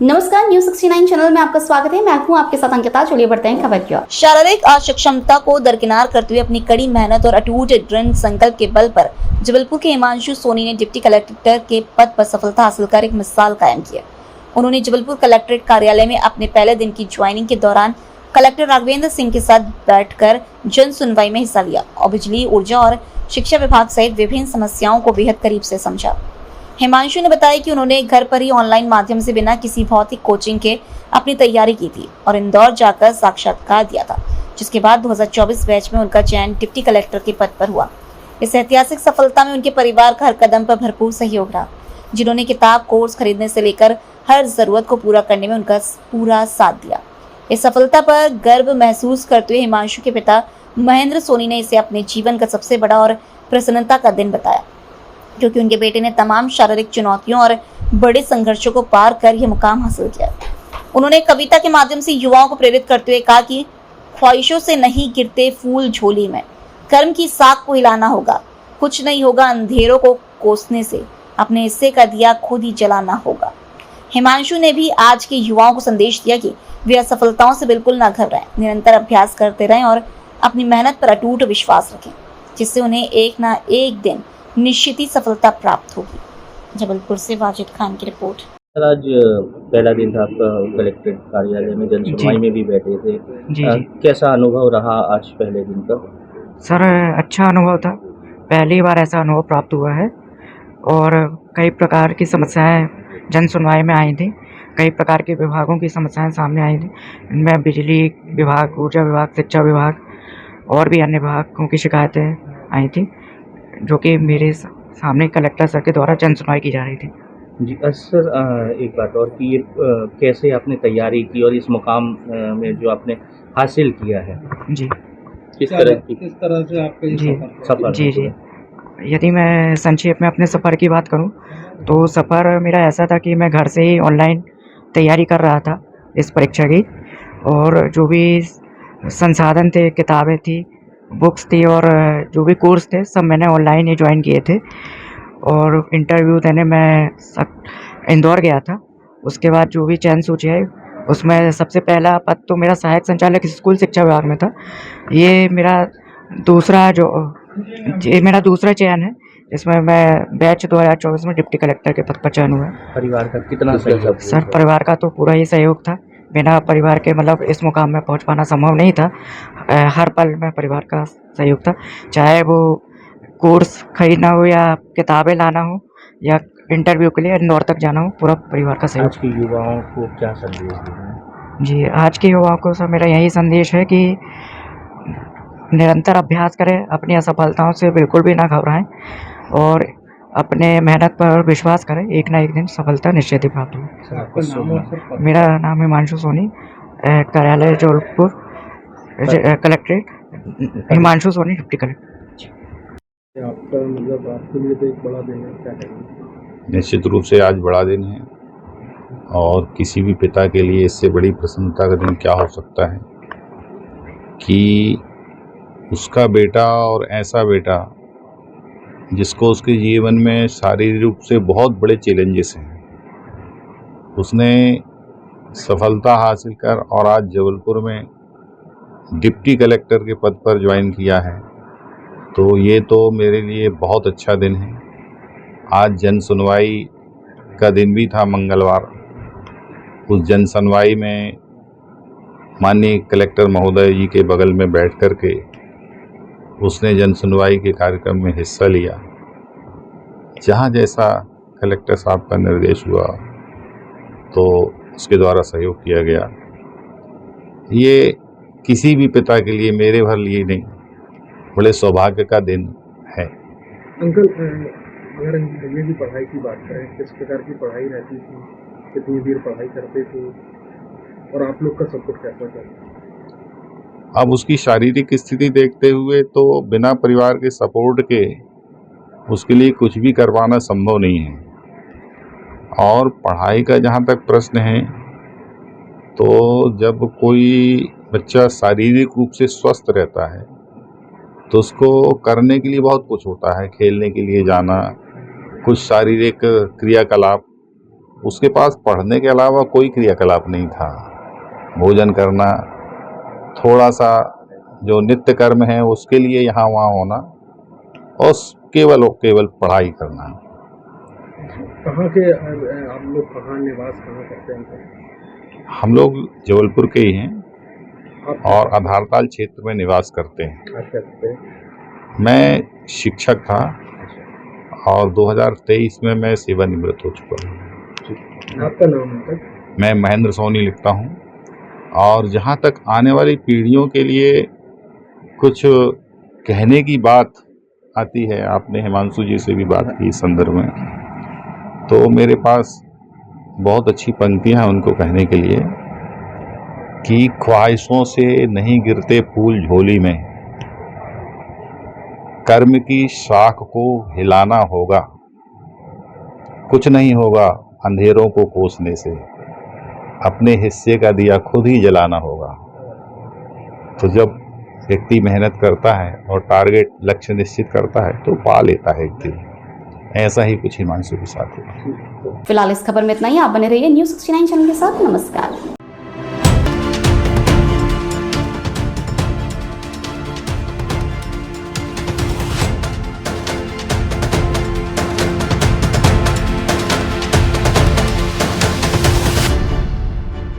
नमस्कार, news 69 channel में आपका स्वागत है। मैं हूं आपके साथ अंकिता। चलिए बढ़ते हैं खबर की ओर। शारीरिक अक्षमता को दरकिनार करते हुए अपनी कड़ी मेहनत और अटूट दृढ़ संकल्प के बल पर जबलपुर के हिमांशु सोनी ने डिप्टी कलेक्टर के पद पर सफलता हासिल कर एक मिसाल कायम की है। उन्होंने जबलपुर कलेक्ट्रेट कार्यालय में अपने पहले दिन की ज्वाइनिंग के दौरान कलेक्टर राघवेंद्र सिंह के साथ बैठकर जन सुनवाई में हिस्सा लिया और बिजली, ऊर्जा और शिक्षा विभाग सहित विभिन्न समस्याओं को बेहद करीब से समझा। हिमांशु ने बताया कि उन्होंने घर पर ही ऑनलाइन माध्यम से बिना किसी भौतिक कोचिंग के अपनी तैयारी की थी और इंदौर जाकर साक्षात्कार दिया था, जिसके बाद 2024 बैच में उनका चयन डिप्टी कलेक्टर के पद पर हुआ। इस ऐतिहासिक सफलता में उनके परिवार का हर कदम पर भरपूर सहयोग रहा, जिन्होंने किताब, कोर्स खरीदने से लेकर हर जरूरत को पूरा करने में उनका पूरा साथ दिया। इस सफलता पर गर्व महसूस करते हुए हिमांशु के पिता महेंद्र सोनी ने इसे अपने जीवन का सबसे बड़ा और प्रसन्नता का दिन बताया, क्योंकि उनके बेटे ने तमाम शारीरिक चुनौतियों और बड़े संघर्षों को पार कर यह मुकाम हासिल किया। उन्होंने कविता के माध्यम से युवाओं को प्रेरित करते हुए कहा कि ख्वाहिशों से नहीं गिरते फूल झोली में, कर्म की साख को हिलाना होगा, कुछ नहीं होगा अंधेरों को कोसने से, अपने हिस्से का दिया खुद ही जलाना होगा। हिमांशु ने भी आज के युवाओं को संदेश दिया कि वे असफलताओं से बिल्कुल न घबराएं, निरंतर अभ्यास करते रहें और अपनी मेहनत पर अटूट विश्वास रखें, जिससे उन्हें एक ना एक दिन निश्चित ही सफलता प्राप्त होगी। जबलपुर से वाजिद खान की रिपोर्ट। सर, आज पहला दिन था आपका कलेक्ट्रेट कार्यालय में, जन सुनवाई में भी बैठे थे। कैसा अनुभव रहा आज पहले दिन का? सर, अच्छा अनुभव था। पहली बार ऐसा अनुभव प्राप्त हुआ है और कई प्रकार की समस्याएं जन सुनवाई में आई थी। कई प्रकार के विभागों की समस्याएं सामने आई थी। इनमें बिजली विभाग, ऊर्जा विभाग, शिक्षा विभाग और भी अन्य विभागों की शिकायतें आई थी, जो कि मेरे सामने कलेक्टर सर के द्वारा जन सुनवाई की जा रही थी। जी सर, एक बात और कि ये कैसे आपने तैयारी की और इस मुकाम में जो आपने हासिल किया है, जी किस तरह से आपका ये सफर? जी यदि मैं संक्षेप में अपने सफ़र की बात करूं तो सफ़र मेरा ऐसा था कि मैं घर से ही ऑनलाइन तैयारी कर रहा था इस परीक्षा की, और जो भी संसाधन थे, किताबें थी, बुक्स थी और जो भी कोर्स थे, सब मैंने ऑनलाइन ही ज्वाइन किए थे। और इंटरव्यू देने मैं इंदौर गया था। उसके बाद जो भी चयन सूची है उसमें सबसे पहला पद तो मेरा सहायक संचालक स्कूल शिक्षा विभाग में था। ये मेरा दूसरा चयन है, इसमें मैं बैच 2024 में डिप्टी कलेक्टर के पद पर चयन हुआ। परिवार का कितना सहयोग? सर, परिवार का तो पूरा ही सहयोग था। बिना परिवार के मतलब इस मुकाम में पहुंच पाना संभव नहीं था। हर पल में परिवार का सहयोग था, चाहे वो कोर्स खरीदना हो या किताबें लाना हो या इंटरव्यू के लिए इंदौर तक जाना हो, पूरा परिवार का सहयोग। आज के युवाओं को क्या संदेश देना? जी, आज के युवाओं को सर मेरा यही संदेश है कि निरंतर अभ्यास करें, अपनी असफलताओं से बिल्कुल भी ना घबराएं और अपने मेहनत पर विश्वास करें। एक ना एक दिन सफलता निश्चित ही प्राप्त होगी। मेरा नाम हिमांशु सोनी, कार्यालय Jabalpur, collectorate Himanshu Soni, deputy collector. आपका मतलब आपके लिए तो एक बड़ा दिन है, क्या कहेंगे? निश्चित रूप से आज बड़ा दिन है और किसी भी पिता के लिए इससे बड़ी प्रसन्नता का दिन क्या हो सकता है कि उसका बेटा, और ऐसा बेटा जिसको उसके जीवन में शारीरिक रूप से बहुत बड़े चैलेंजेस हैं, उसने सफलता हासिल कर और आज जबलपुर में डिप्टी कलेक्टर के पद पर ज्वाइन किया है। तो ये तो मेरे लिए बहुत अच्छा दिन है। आज जन सुनवाई का दिन भी था, मंगलवार। उस जन सुनवाई में माननीय कलेक्टर महोदय जी के बगल में बैठ कर के उसने जन सुनवाई के कार्यक्रम में हिस्सा लिया। जहाँ जैसा कलेक्टर साहब का निर्देश हुआ तो उसके द्वारा सहयोग किया गया। ये किसी भी पिता के लिए, मेरे भर लिए नहीं, बड़े सौभाग्य का दिन है। अंकल, अगर भैया की पढ़ाई की बात करें, किस प्रकार की पढ़ाई रहती थी, कितनी देर पढ़ाई करते थे और आप लोग का सपोर्ट कैसा था? अब उसकी शारीरिक स्थिति देखते हुए तो बिना परिवार के सपोर्ट के उसके लिए कुछ भी कर पाना संभव नहीं है। और पढ़ाई का जहाँ तक प्रश्न है, तो जब कोई बच्चा शारीरिक रूप से स्वस्थ रहता है तो उसको करने के लिए बहुत कुछ होता है, खेलने के लिए जाना, कुछ शारीरिक क्रियाकलाप, उसके पास पढ़ने के अलावा कोई क्रियाकलाप नहीं था। भोजन करना, थोड़ा सा जो नित्य कर्म है उसके लिए यहाँ वहाँ होना, और केवल पढ़ाई करना। कहाँ के आप लोग, कहाँ निवास कहाँ करते हैं? हम लोग जबलपुर के ही हैं आप और आधारताल क्षेत्र में निवास करते हैं। क्या करते हैं? मैं शिक्षक था और 2023 में मैं सेवानिवृत्त हो चुका हूँ। आपका नाम है? मैं महेंद्र सोनी लिखता हूँ। और जहाँ तक आने वाली पीढ़ियों के लिए कुछ कहने की बात आती है, आपने हिमांशु जी से भी बात की इस संदर्भ में, तो मेरे पास बहुत अच्छी पंक्तियाँ हैं उनको कहने के लिए कि ख्वाहिशों से नहीं गिरते फूल झोली में, कर्म की शाख को हिलाना होगा, कुछ नहीं होगा अंधेरों को कोसने से, अपने हिस्से का दिया खुद ही जलाना होगा। तो जब व्यक्ति मेहनत करता है और टारगेट लक्ष्य निश्चित करता है तो पा लेता है एक दिन। ऐसा ही कुछ हिमांशु के साथ हुआ। फिलहाल इस खबर में इतना ही। आप बने रहिए न्यूज़ 69 चैनल के साथ। नमस्कार।